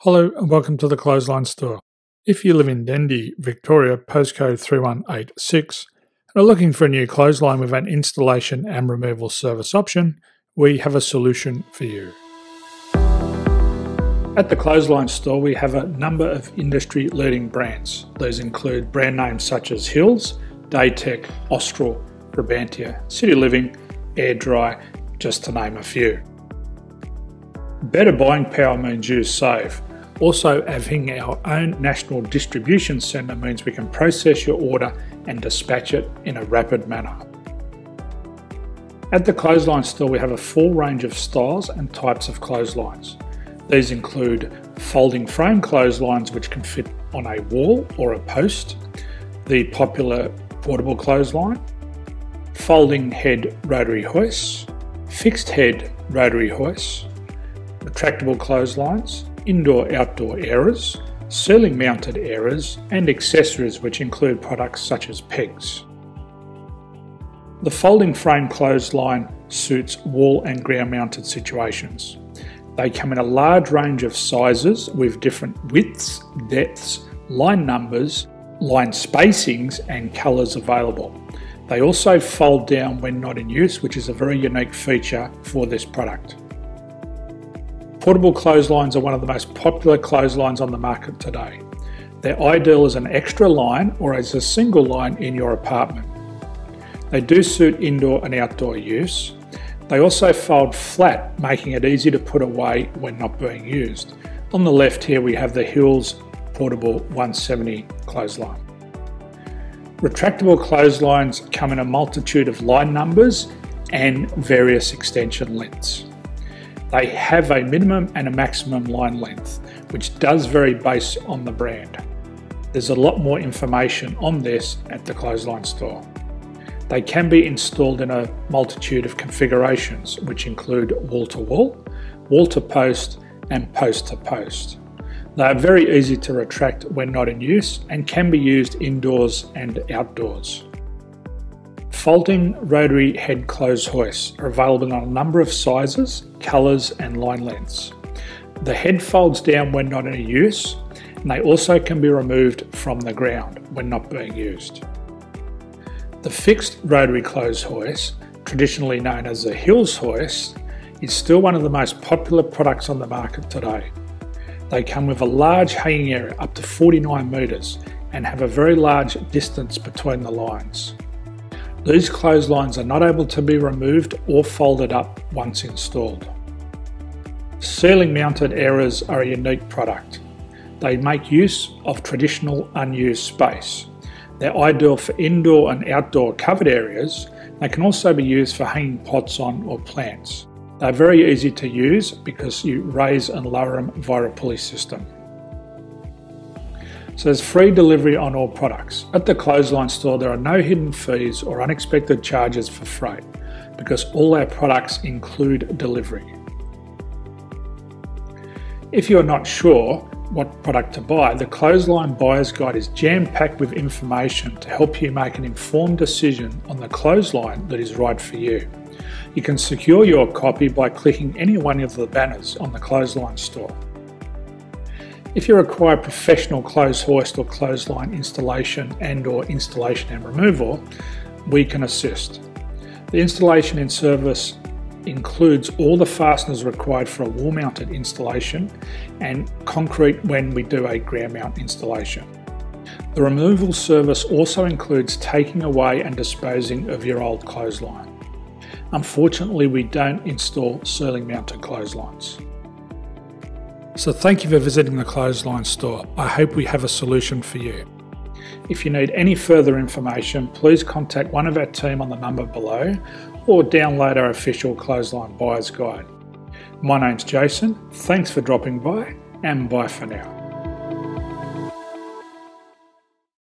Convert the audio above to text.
Hello and welcome to the Clothesline Store. If you live in Dendy, Victoria, postcode 3186, and are looking for a new clothesline with an installation and removal service option, we have a solution for you. At the Clothesline Store, we have a number of industry-leading brands. These include brand names such as Hills, Daytech, Austral, Brabantia, City Living, Air Dry, just to name a few. Better buying power means you save. Also, having our own national distribution centre means we can process your order and dispatch it in a rapid manner. At the Clothesline Store, we have a full range of styles and types of clotheslines. These include folding frame clotheslines which can fit on a wall or a post, the popular portable clothesline, folding head rotary hoists, fixed head rotary hoists, retractable clotheslines, indoor-outdoor airers, ceiling mounted airers, and accessories which include products such as pegs. The folding frame clothesline suits wall and ground mounted situations. They come in a large range of sizes with different widths, depths, line numbers, line spacings and colours available. They also fold down when not in use, which is a very unique feature for this product. Portable clotheslines are one of the most popular clotheslines on the market today. They're ideal as an extra line or as a single line in your apartment. They do suit indoor and outdoor use. They also fold flat, making it easy to put away when not being used. On the left here we have the Hills Portable 170 clothesline. Retractable clotheslines come in a multitude of line numbers and various extension lengths. They have a minimum and a maximum line length, which does vary based on the brand. There's a lot more information on this at the Clothesline Store. They can be installed in a multitude of configurations, which include wall-to-wall, wall-to-post, and post-to-post. They are very easy to retract when not in use and can be used indoors and outdoors. Folding rotary head clothes hoists are available in a number of sizes, colours and line lengths. The head folds down when not in use, and they also can be removed from the ground when not being used. The fixed rotary clothes hoist, traditionally known as the Hills hoist, is still one of the most popular products on the market today. They come with a large hanging area up to 49 metres and have a very large distance between the lines. These clotheslines are not able to be removed or folded up once installed. Ceiling mounted airers are a unique product. They make use of traditional unused space. They're ideal for indoor and outdoor covered areas. They can also be used for hanging pots on or plants. They're very easy to use because you raise and lower them via a pulley system. So there's free delivery on all products. At the Clothesline Store, there are no hidden fees or unexpected charges for freight because all our products include delivery. If you're not sure what product to buy, the Clothesline Buyer's Guide is jam-packed with information to help you make an informed decision on the clothesline that is right for you. You can secure your copy by clicking any one of the banners on the Clothesline Store. If you require professional clothes hoist or clothesline installation and/or installation and removal, we can assist. The installation and service includes all the fasteners required for a wall-mounted installation and concrete when we do a ground mount installation. The removal service also includes taking away and disposing of your old clothesline. Unfortunately, we don't install ceiling mounted clotheslines. So thank you for visiting the Clothesline Store. I hope we have a solution for you. If you need any further information, please contact one of our team on the number below or download our official Clothesline Buyer's Guide. My name's Jason, thanks for dropping by and bye for now.